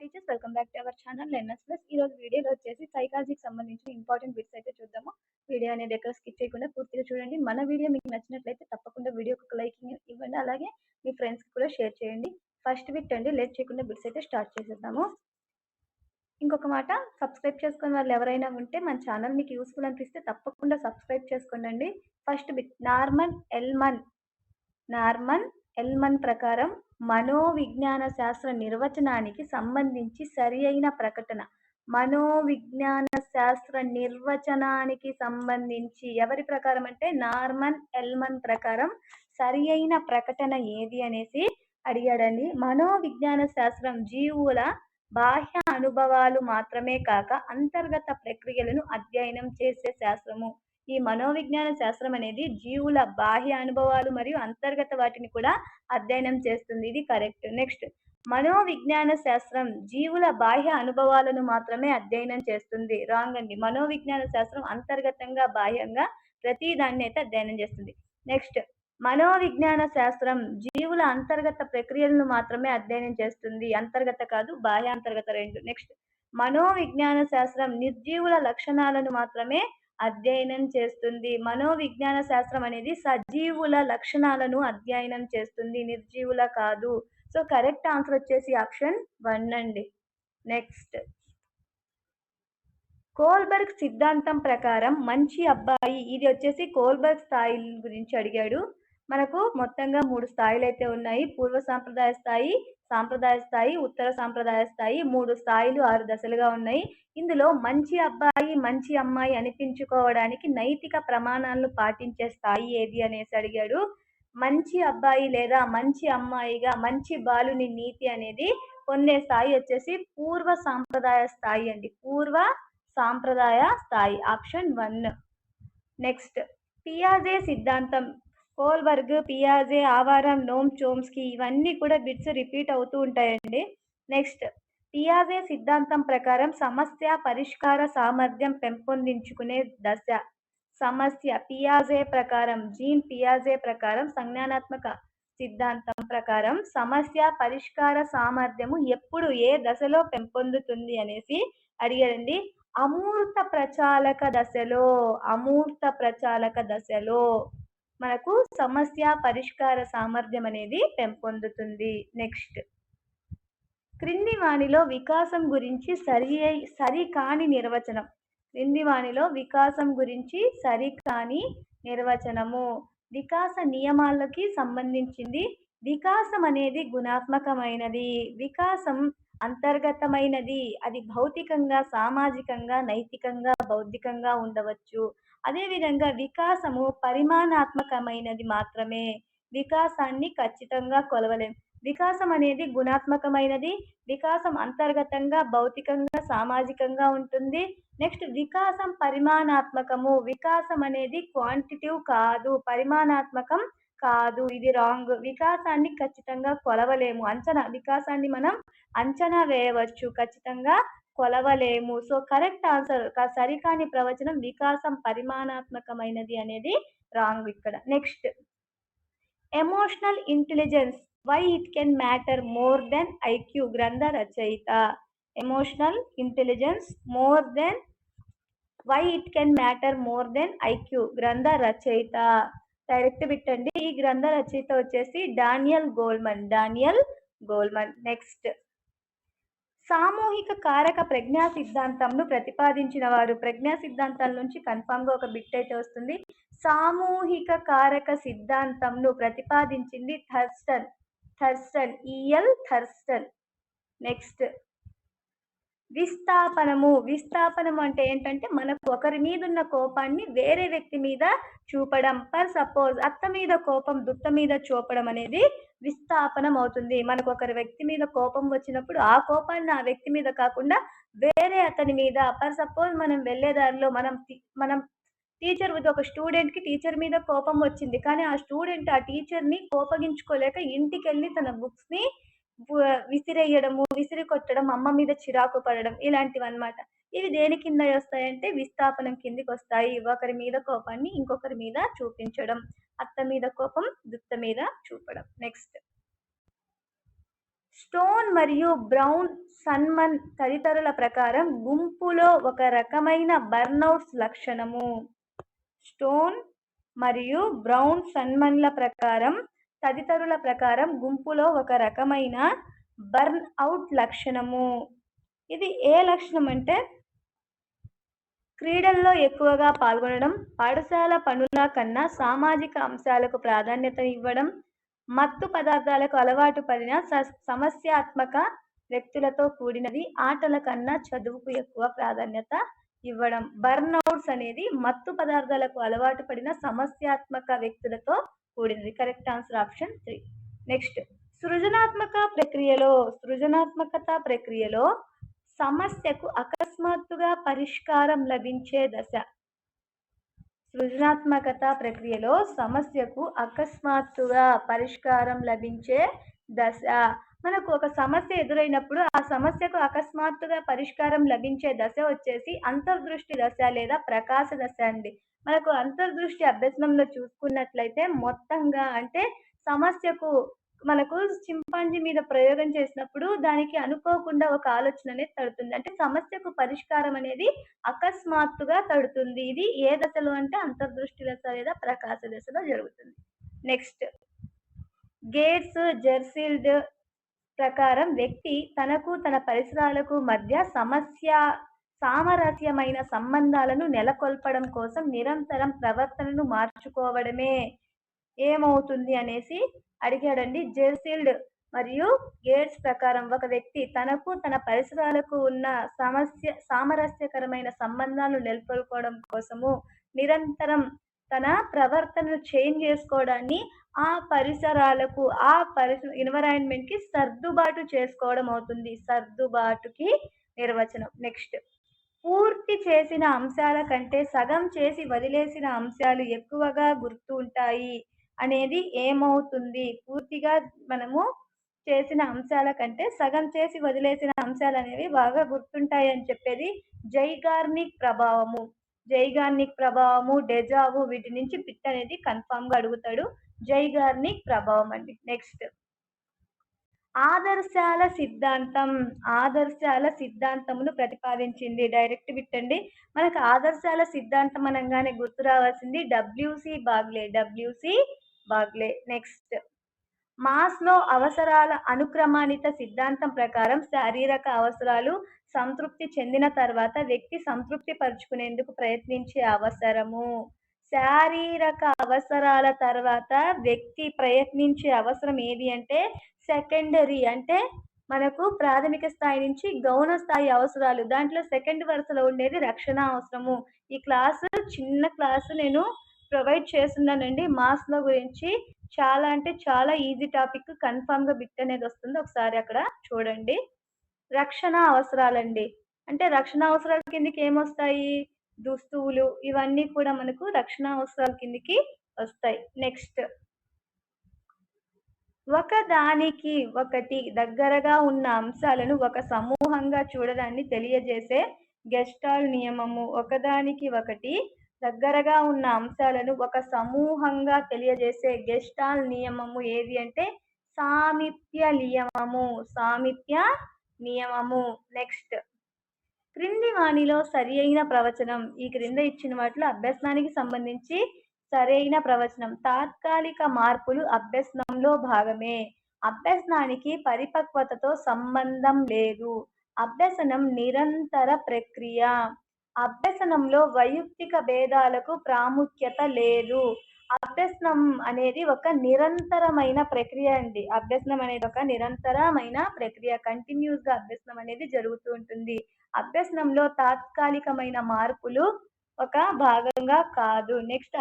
Teachers welcome back to our channel learners plus. ఈ రోజు వీడియోలో వచ్చేసి సైకాలజీకి సంబంధించిన ఇంపార్టెంట్ బిట్స్ అయితే చూద్దాము. వీడియో అనేది ఎక్కడ స్కిప్ చేయకుండా పూర్తిగా చూడండి. మన వీడియో మీకు నచ్చినట్లయితే తప్పకుండా వీడియోకి ఒక లైక్ ఇవ్వండి, అలాగే మీ ఫ్రెండ్స్కి కూడా షేర్ చేయండి. ఫస్ట్ బిట్ అండి, లేట్ చేయకుండా బిట్స్ అయితే స్టార్ట్ చేసేద్దాము. ఇంకొక మాట, సబ్స్క్రైబ్ చేసుకున్న వాళ్ళు ఎవరైనా ఉంటే మన ఛానల్ మీకు యూస్ఫుల్ అనిపిస్తే తప్పకుండా సబ్స్క్రైబ్ చేసుకోండి. ఫస్ట్ బిట్, నార్మన్ ఎల్మన్ ప్రకారం మనోవిజ్ఞాన శాస్త్ర నిర్వచనానికి సంబంధించి సరి అయిన ప్రకటన. మనోవిజ్ఞాన శాస్త్ర నిర్వచనానికి సంబంధించి ఎవరి ప్రకారం అంటే నార్మన్ ఎల్మన్ ప్రకారం సరి అయిన ప్రకటన ఏది అనేసి అడిగాడండి. మనోవిజ్ఞాన శాస్త్రం జీవుల బాహ్య అనుభవాలు మాత్రమే కాక అంతర్గత ప్రక్రియలను అధ్యయనం చేసే శాస్త్రము. ఈ మనోవిజ్ఞాన శాస్త్రం అనేది జీవుల బాహ్య అనుభవాలు మరియు అంతర్గత వాటిని కూడా అధ్యయనం చేస్తుంది. ఇది కరెక్ట్. నెక్స్ట్, మనోవిజ్ఞాన శాస్త్రం జీవుల బాహ్య అనుభవాలను మాత్రమే అధ్యయనం చేస్తుంది. రాంగ్ అండి. మనోవిజ్ఞాన శాస్త్రం అంతర్గతంగా బాహ్యంగా ప్రతి దాన్ని అయితే అధ్యయనం చేస్తుంది. నెక్స్ట్, మనోవిజ్ఞాన శాస్త్రం జీవుల అంతర్గత ప్రక్రియలను మాత్రమే అధ్యయనం చేస్తుంది. అంతర్గత కాదు, బాహ్య అంతర్గత రెండు. నెక్స్ట్, మనోవిజ్ఞాన శాస్త్రం నిర్జీవుల లక్షణాలను మాత్రమే అధ్యయనం చేస్తుంది. మనోవిజ్ఞాన శాస్త్రం అనేది సజీవుల లక్షణాలను అధ్యయనం చేస్తుంది, నిర్జీవుల కాదు. సో కరెక్ట్ ఆన్సర్ వచ్చేసి ఆప్షన్ 1 అండి. నెక్స్ట్, కోల్బర్గ్ సిద్ధాంతం ప్రకారం మంచి అబ్బాయి, ఇది వచ్చేసి కోల్బర్గ్ స్థాయి గురించి అడిగాడు. మనకు మొత్తంగా 3 స్థాయిలు అయితే ఉన్నాయి. పూర్వ సాంప్రదాయ స్థాయి, సాంప్రదాయ స్థాయి, ఉత్తర సాంప్రదాయ స్థాయి. 3 స్థాయిలు 6 దశలుగా ఉన్నాయి. ఇందులో మంచి అబ్బాయి మంచి అమ్మాయి అనిపించుకోవడానికి నైతిక ప్రమాణాలను పాటించే స్థాయి ఏది అనేసి అడిగాడు. మంచి అబ్బాయి లేదా మంచి అమ్మాయిగా మంచి బాలుని నీతి అనేది పొందే స్థాయి వచ్చేసి పూర్వ సాంప్రదాయ స్థాయి అండి. పూర్వ సాంప్రదాయ స్థాయి, ఆప్షన్ 1. నెక్స్ట్, పియాజే సిద్ధాంతం. కోల్బర్గ్, పియాజే, ఆవారం, నోమ్ చోమ్స్కీ ఇవన్నీ కూడా బిట్స్ రిపీట్ అవుతూ ఉంటాయండి. నెక్స్ట్, పియాజే సిద్ధాంతం ప్రకారం సమస్య పరిష్కార సామర్థ్యం పెంపొందించుకునే దశ. సమస్య పియాజే ప్రకారం, జీన్ పియాజే ప్రకారం, సంజ్ఞానాత్మక సిద్ధాంతం ప్రకారం సమస్య పరిష్కార సామర్థ్యము ఎప్పుడు ఏ దశలో పెంపొందుతుంది అనేసి అడిగాడండి. అమూర్త ప్రచాలక దశలో, అమూర్త ప్రచాలక దశలో మనకు సమస్య పరిష్కార సామర్థ్యం అనేది పెంపొందుతుంది. నెక్స్ట్, క్రింది వానిలో వికాసం గురించి సరికాని నిర్వచనం. క్రింది వానిలో వికాసం గురించి సరికాని నిర్వచనము. వికాస నియమాలకి సంబంధించింది. వికాసం అనేది గుణాత్మకమైనది. వికాసం అంతర్గతమైనది. అది భౌతికంగా, సామాజికంగా, నైతికంగా, బౌద్ధికంగా ఉండవచ్చు. అదేవిధంగా వికాసము పరిమాణాత్మకమైనది మాత్రమే. వికాసాన్ని ఖచ్చితంగా కొలవలేం. వికాసం అనేది గుణాత్మకమైనది. వికాసం అంతర్గతంగా, భౌతికంగా, సామాజికంగా ఉంటుంది. నెక్స్ట్, వికాసం పరిమాణాత్మకము. వికాసం అనేది క్వాంటిటివ్ కాదు, పరిమాణాత్మకం కాదు. ఇది రాంగ్. వికాసాన్ని ఖచ్చితంగా కొలవలేము. వికాసాన్ని మనం అంచనా వేయవచ్చు, ఖచ్చితంగా కొలవలేము. సో కరెక్ట్ ఆన్సర్, సరికాని ప్రవచనం వికాసం పరిమాణాత్మకమైనది అనేది రాంగ్ ఇక్కడ. Next, emotional intelligence why it can matter more than IQ. గ్రంథ రచయిత. Emotional intelligence why it can matter more than IQ. గ్రంథ రచయిత. డైరెక్ట్ బిట్ అండి. ఈ గ్రంథ రచయిత వచ్చేసి డానియల్ గోల్మన్. నెక్స్ట్, సామూహిక కారక ప్రజ్ఞా సిద్ధాంతంను ప్రతిపాదించిన వారు. ప్రజ్ఞా సిద్ధాంతాల నుంచి కన్ఫామ్ గా ఒక బిట్ అయితే వస్తుంది. సామూహిక కారక సిద్ధాంతంను ప్రతిపాదించింది థర్స్టన్, ఈఎల్ థర్స్టన్. నెక్స్ట్, విస్థాపనము అంటే ఏంటంటే మనకు ఒకరి మీద ఉన్న కోపాన్ని వేరే వ్యక్తి మీద చూపడం. ఫర్ సపోజ్ అత్త మీద కోపం దుత్త మీద చూపడం అనేది విస్థాపనం అవుతుంది. మనకు ఒకరి వ్యక్తి మీద కోపం వచ్చినప్పుడు ఆ కోపాన్ని ఆ వ్యక్తి మీద కాకుండా వేరే అతని మీద. ఫర్ సపోజ్ మనం వెళ్ళేదారిలో మనం టీచర్ ఒక స్టూడెంట్ కి టీచర్ మీద కోపం వచ్చింది, కానీ ఆ స్టూడెంట్ ఆ టీచర్ ని కోపగించుకోలేక ఇంటికి వెళ్ళి తన బుక్స్ ని విసిరేయడము, విసిరి కొట్టడం, అమ్మ మీద చిరాకు పడడం, ఇలాంటివి అన్నమాట. ఇవి దేని కింద వస్తాయంటే విస్థాపనం కిందికి వస్తాయి. ఒకరి మీద కోపాన్ని ఇంకొకరి మీద చూపించడం. అత్త మీద కోపం దుత్త మీద చూపడం. నెక్స్ట్, స్టోన్ మరియు బ్రౌన్ సన్మన్ తదితరుల ప్రకారం గుంపులో ఒక రకమైన బర్న్అవుట్స్ లక్షణము. స్టోన్ మరియు బ్రౌన్ సన్మన్ల ప్రకారం తదితరుల ప్రకారం గుంపులో ఒక రకమైన బర్న్ అవుట్ లక్షణము. ఇది ఏ లక్షణం అంటే క్రీడల్లో ఎక్కువగా పాల్గొనడం, పాఠశాల పనుల కన్నా సామాజిక అంశాలకు ప్రాధాన్యత ఇవ్వడం, మత్తు పదార్థాలకు అలవాటు పడిన సమస్యాత్మక వ్యక్తులతో కూడినది, ఆటల కన్నా చదువుకు ఎక్కువ ప్రాధాన్యత ఇవ్వడం. బర్న్అవుట్స్ అనేది మత్తు పదార్థాలకు అలవాటు పడిన సమస్యాత్మక వ్యక్తులతో కూడినది. Correct answer option 3. నెక్స్ట్, సృజనాత్మకత ప్రక్రియలో సమస్యకు అకస్మాత్తుగా పరిష్కారం లభించే దశ. సృజనాత్మకత ప్రక్రియలో సమస్యకు అకస్మాత్తుగా పరిష్కారం లభించే దశ. మనకు ఒక సమస్య ఎదురైనప్పుడు ఆ సమస్యకు అకస్మాత్తుగా పరిష్కారం లభించే దశ వచ్చేసి అంతర్దృష్టి దశ లేదా ప్రకాశ దశ అండి. మనకు అంతర్దృష్టి అభ్యసనంలో చూసుకున్నట్లయితే మొత్తంగా అంటే సమస్యకు మనకు చింపాంజీ మీద ప్రయోగం చేసినప్పుడు దానికి అనుకోకుండా ఒక ఆలోచన అనేది తడుతుంది. అంటే సమస్యకు పరిష్కారం అనేది అకస్మాత్తుగా తడుతుంది. ఇది ఏ దశలో అంటే అంతర్దృష్టి దశ లేదా ప్రకాశ దశలో జరుగుతుంది. నెక్స్ట్, గేట్స్ జెర్సిల్డ్ ప్రకారం వ్యక్తి తనకు తన పరిసరాలకు మధ్య సామరస్యమైన సంబంధాలను నెలకొల్పడం కోసం నిరంతరం ప్రవర్తనను మార్చుకోవడమే ఏమవుతుంది అనేసి అడిగాడండి. జెర్సిల్డ్ మరియు గేట్స్ ప్రకారం ఒక వ్యక్తి తనకు తన పరిసరాలకు ఉన్న సామరస్యకరమైన సంబంధాలను నెలకొల్పడం కోసము నిరంతరం తన ప్రవర్తనను చేంజ్ చేసుకోవడాన్ని ఆ పరిసరాలకు ఎన్విరాన్మెంట్కి సర్దుబాటు చేసుకోవడం అవుతుంది. సర్దుబాటుకి నిర్వచనం. నెక్స్ట్, పూర్తి చేసిన అంశాల కంటే సగం చేసి వదిలేసిన అంశాలు ఎక్కువగా గుర్తు ఉంటాయి అనేది ఏమవుతుంది? పూర్తిగా మనము చేసిన అంశాల కంటే సగం చేసి వదిలేసిన అంశాలు అనేవి బాగా గుర్తుంటాయి అని చెప్పేది జైగార్నిక్ ప్రభావము, డెజావు, వీటి నుంచి బిట్ అనేది కన్ఫామ్ గా అడుగుతాడు. జైగార్నిక్ ప్రభావం అండి. నెక్స్ట్, ఆదర్శాల సిద్ధాంతమును ప్రతిపాదించింది. డైరెక్ట్ బిట్ అండి. మనకు ఆదర్శాల సిద్ధాంతం అనగానే గుర్తు రావాల్సింది WC బాగ్లే. నెక్స్ట్, మాస్లో అవసరాల అనుక్రమణిత సిద్ధాంతం ప్రకారం శారీరక అవసరాలు సంతృప్తి చెందిన తర్వాత వ్యక్తి సంతృప్తి పరుచుకునేందుకు ప్రయత్నించే అవసరము. శారీరక అవసరాల తర్వాత వ్యక్తి ప్రయత్నించే అవసరం ఏది అంటే సెకండరీ, అంటే మనకు ప్రాథమిక స్థాయి నుంచి గౌణ స్థాయి అవసరాలు. దాంట్లో సెకండ్ వరుసలో ఉండేది రక్షణ అవసరము. ఈ క్లాసు చిన్న క్లాసు నేను ప్రొవైడ్ చేస్తున్నానండి మాస్లో గురించి. చాలా అంటే చాలా ఈజీ టాపిక్, కన్ఫామ్ గా బిట్ అనేది వస్తుంది. ఒకసారి అక్కడ చూడండి. రక్షణ అవసరాలండి. అంటే రక్షణ అవసరాల కిందకి ఏమొస్తాయి? దుస్తువులు, ఇవన్నీ కూడా మనకు రక్షణ అవసరాల కిందకి వస్తాయి. నెక్స్ట్, ఒకదానికి ఒకటి దగ్గరగా ఉన్న అంశాలను ఒక సమూహంగా చూడడాన్ని తెలియజేసే గెస్టాల్ట్ నియమము. ఒకదానికి ఒకటి దగ్గరగా ఉన్న అంశాలను ఒక సమూహంగా తెలియజేసే గెస్టాల్ట్ నియమము ఏది అంటే సామీప్య నియమము. నెక్స్ట్, క్రింది వాణిలో సరి అయిన ప్రవచనం. ఈ క్రింద ఇచ్చిన వాటిలో అభ్యసనానికి సంబంధించి సరైన ప్రవచనం. తాత్కాలిక మార్పులు అభ్యసనంలో భాగమే. అభ్యసనానికి పరిపక్వతతో సంబంధం లేదు. అభ్యసనం నిరంతర ప్రక్రియ. అభ్యసనంలో వైయక్తిక భేదాలకు ప్రాముఖ్యత లేదు. అభ్యసనం అనేది ఒక నిరంతరమైన ప్రక్రియ అండి. అభ్యసనం అనేది ఒక నిరంతరమైన ప్రక్రియ. కంటిన్యూస్ గా అభ్యసనం అనేది జరుగుతూ ఉంటుంది. అభ్యసనంలో తాత్కాలికమైన మార్పులు ఒక భాగంగా కాదు. నెక్స్ట్,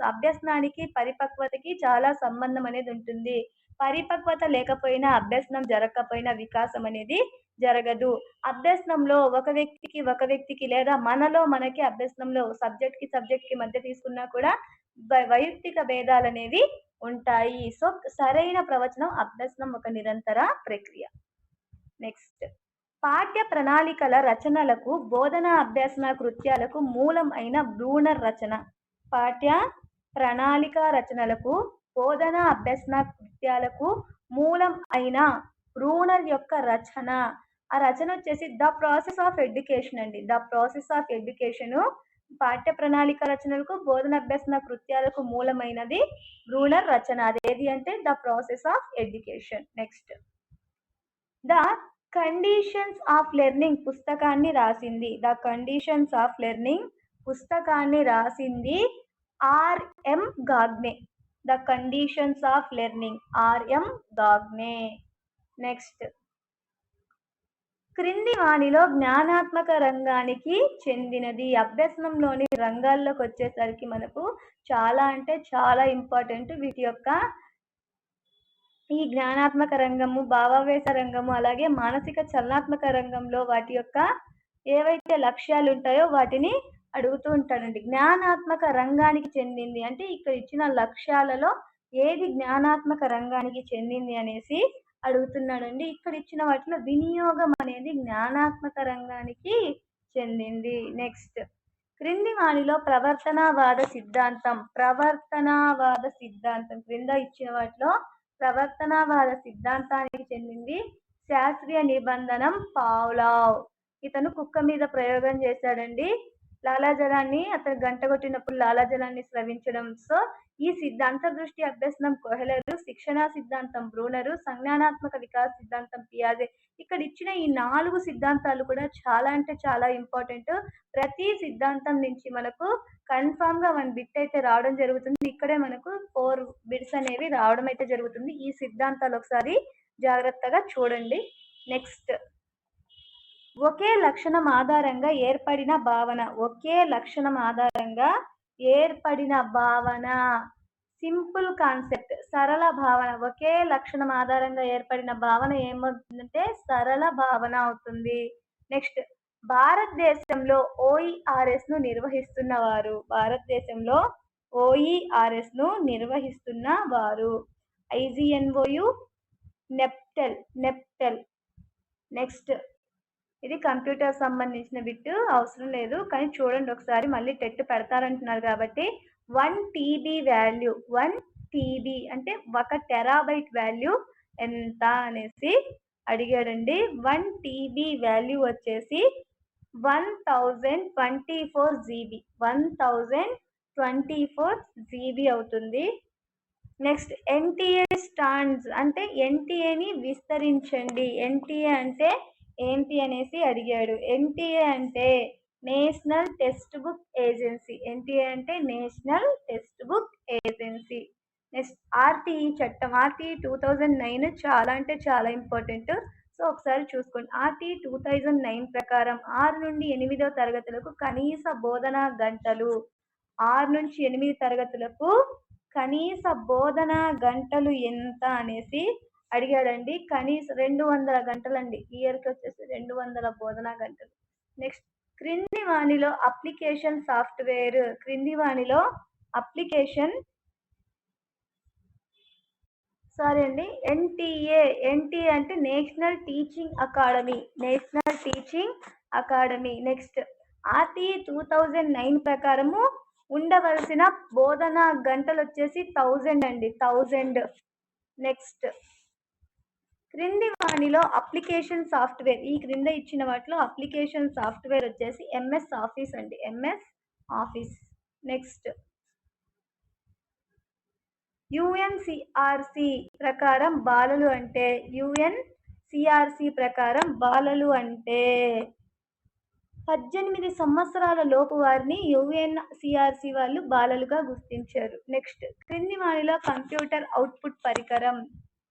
అభ్యసనానికి పరిపక్వతకి చాలా సంబంధం అనేది ఉంటుంది. పరిపక్వత లేకపోయినా అభ్యసనం జరగకపోయినా వికాసం అనేది జరగదు. అభ్యసనంలో ఒక వ్యక్తికి లేదా మనకి అభ్యసనంలో సబ్జెక్ట్ కి మధ్య తీసుకున్నా కూడా వైయక్తిక భేదాలు అనేవి ఉంటాయి. సో సరైన ప్రవచనం అభ్యసనం ఒక నిరంతర ప్రక్రియ. నెక్స్ట్, పాఠ్య ప్రణాళికల రచనలకు బోధనా అభ్యాసన కృత్యాలకు మూలం అయిన బ్రూనర్ రచన. పాఠ్య ప్రణాళిక రచనలకు బోధనా అభ్యాసన కృత్యాలకు మూలం అయిన బ్రూనర్ యొక్క రచన. ఆ రచన వచ్చేసి 'ద ప్రాసెస్ ఆఫ్ ఎడ్యుకేషన్' అండి. 'ద ప్రాసెస్ ఆఫ్ ఎడ్యుకేషను' పాఠ్య ప్రణాళిక రచనలకు, బోధన అభ్యసన కృత్యాలకు మూలమైనది బ్రూనర్ రచన. అదేది అంటే 'the process of education'. Next 'the conditions of learning' పుస్తకాన్ని రాసింది. 'ద కండిషన్స్ ఆఫ్ లెర్నింగ్' పుస్తకాన్ని రాసింది RM Gagne. 'The conditions of learning' RM Gagne. Next క్రింది వానిలో జ్ఞానాత్మక రంగానికి చెందినది. అభ్యసనంలోని రంగాల్లోకి వచ్చేసరికి మనకు చాలా అంటే చాలా ఇంపార్టెంట్ వీటి యొక్క ఈ జ్ఞానాత్మక రంగము, భావావేశ రంగము, అలాగే మానసిక చలనాత్మక రంగంలో వాటి యొక్క ఏవైతే లక్ష్యాలు ఉంటాయో వాటిని అడుగుతూ ఉంటాడండి. జ్ఞానాత్మక రంగానికి చెందింది అంటే ఇక్కడ ఇచ్చిన లక్ష్యాలలో ఏది జ్ఞానాత్మక రంగానికి చెందింది అనేసి అడుగుతున్నాడండి. ఇక్కడ ఇచ్చిన వాటిలో వినియోగం అనేది జ్ఞానాత్మక రంగానికి చెందింది. నెక్స్ట్ క్రింది వానిలో ప్రవర్తనవాద సిద్ధాంతం క్రింద ఇచ్చిన వాటిలో ప్రవర్తనవాద సిద్ధాంతానికి చెందింది శాస్త్రీయ నిబంధనం పావ్లావ్. ఇతను కుక్క మీద ప్రయోగం చేశాడండి. లాలాజలాన్ని అతను గంట కొట్టినప్పుడు లాలాజలాన్ని స్రవించడం. సో ఈ అంతర్దృష్టి అభ్యసనం కోహెలరు, శిక్షణా సిద్ధాంతం బ్రూనరు, సంజ్ఞానాత్మక వికాస సిద్ధాంతం పియాజే. ఇక్కడ ఇచ్చిన ఈ 4 సిద్ధాంతాలు కూడా చాలా అంటే చాలా ఇంపార్టెంట్. ప్రతి సిద్ధాంతం నుంచి మనకు కన్ఫామ్ గా 1 బిట్ అయితే రావడం జరుగుతుంది. ఇక్కడే మనకు 4 బిట్స్ అనేవి రావడం అయితే జరుగుతుంది. ఈ సిద్ధాంతాలు ఒకసారి జాగ్రత్తగా చూడండి. నెక్స్ట్ ఒకే లక్షణం ఆధారంగా ఏర్పడిన భావన. ఒకే లక్షణం ఆధారంగా ఏర్పడిన భావన సింపుల్ కాన్సెప్ట్, సరళ భావన. ఒకే లక్షణం ఆధారంగా ఏర్పడిన భావన ఏమవుతుందంటే సరళ భావన అవుతుంది. నెక్స్ట్ భారతదేశంలో ఓఈఆర్ఎస్ ను నిర్వహిస్తున్న వారు. భారతదేశంలో ఓఈఆర్ఎస్ ను నిర్వహిస్తున్న వారు ఐజిఎన్ఓయు, నెప్టెల్. నెక్స్ట్ ఇది కంప్యూటర్ సంబంధించిన బిట్ అవసరం లేదు, కానీ చూడండి ఒకసారి, మళ్ళీ టెట్ పెడతారంటున్నారు కాబట్టి 1 TB వాల్యూ, 1 TB అంటే 1 టెరాబైట్ వాల్యూ ఎంత అనేసి అడిగాడండి. 1 TB వాల్యూ వచ్చేసి 1024 GB, 1024 GB అవుతుంది. నెక్స్ట్ ఎన్టీఏ స్టాండ్స్ అంటే ఎన్టీఏని విస్తరించండి. ఎన్టీఏ అంటే ఏంటి అనేసి అడిగాడు. ఎన్టీఏ అంటే national text book agency. NTA అంటే national text book agency. Next RTE చట్టం. ఆర్టీఈ 2009 చాలా అంటే చాలా ఇంపార్టెంట్. సో ఒకసారి చూసుకోండి. ఆర్టీఈ 2009 ప్రకారం 6 నుండి 8వ తరగతులకు కనీస బోధనా గంటలు, 6 నుంచి 8 తరగతులకు కనీస బోధనా గంటలు ఎంత అనేసి అడిగాడండి. కనీస 200 గంటలండి. ఇయర్కి వచ్చేసి 200 బోధనా గంటలు. నెక్స్ట్ క్రింది వానిలో అప్లికేషన్ సాఫ్ట్వేర్. క్రింది వానిలో అప్లికేషన్ ఎన్టీఏ అంటే national teaching academy. National teaching academy. Next RTE 2009 ప్రకారము ఉండవలసిన బోధనా గంటలు వచ్చేసి 1000 అండి, 1000. నెక్స్ట్ క్రింది వానిలో అప్లికేషన్ సాఫ్ట్వేర్. ఈ క్రింద ఇచ్చిన వాటిలో అప్లికేషన్ సాఫ్ట్వేర్ వచ్చేసి ఎంఎస్ ఆఫీస్ అండి, ఎంఎస్ ఆఫీస్. నెక్స్ట్ యుఎన్సిఆర్సి ప్రకారం బాలలు అంటే, యుఎన్సిఆర్సి ప్రకారం బాలలు అంటే 18 సంవత్సరాల లోపు వారిని యుఎన్సిఆర్సి వాళ్ళు బాలలుగా గుర్తించారు. నెక్స్ట్ క్రింది వానిలో కంప్యూటర్ అవుట్పుట్ పరికరం.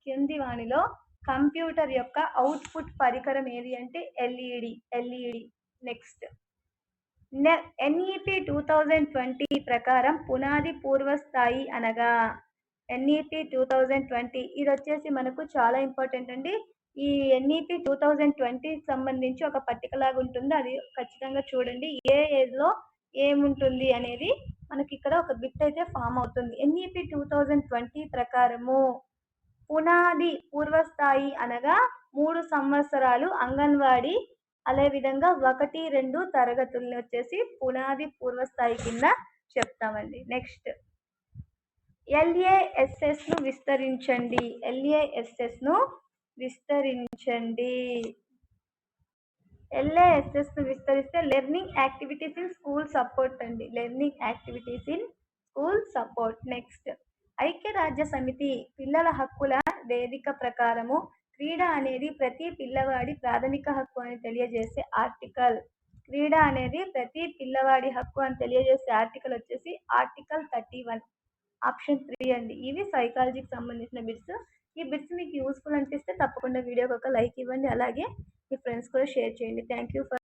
కింది వానిలో కంప్యూటర్ యొక్క అవుట్పుట్ పరికరం ఏది అంటే ఎల్ఈడి. నెక్స్ట్ ఎన్ఈపి 2020 ప్రకారం పునాది పూర్వస్థాయి అనగా ఎన్ఈపి 2020 ఇది వచ్చేసి మనకు చాలా ఇంపార్టెంట్ అండి. ఈ ఎన్ఈపి 2020 సంబంధించి ఒక పట్టిక లాగా ఉంటుంది, అది ఖచ్చితంగా చూడండి. ఏ ఏజ్లో ఏముంటుంది అనేది మనకి ఇక్కడ ఒక బిట్ అయితే ఫామ్ అవుతుంది. ఎన్ఈపి 2020 ప్రకారము పునాది పూర్వస్థాయి అనగా 3 సంవత్సరాలు అంగన్వాడీ, అదే విధంగా 1, 2 తరగతుల్ని వచ్చేసి పునాది పూర్వస్థాయి కింద చెప్తామండి. నెక్స్ట్ LASSను విస్తరించండి. LASSను విస్తరించండి. LASSను విస్తరిస్తే learning activities in school support అండి. Learning activities in school support. Next, ఐక్యరాజ్య సమితి పిల్లల హక్కుల వేదిక ప్రకారము క్రీడ అనేది ప్రతి పిల్లవాడి ప్రాథమిక హక్కు అని తెలియజేసే ఆర్టికల్. క్రీడ అనేది ప్రతి పిల్లవాడి హక్కు అని తెలియజేసే ఆర్టికల్ వచ్చేసి ఆర్టికల్ 31, ఆప్షన్ 3 అండి. ఇవి సైకాలజీకి సంబంధించిన బిట్స్. ఈ బిట్స్ మీకు యూస్ఫుల్ అనిపిస్తే తప్పకుండా వీడియోకి ఒక లైక్ ఇవ్వండి. అలాగే మీ ఫ్రెండ్స్ కూడా షేర్ చేయండి. Thank you for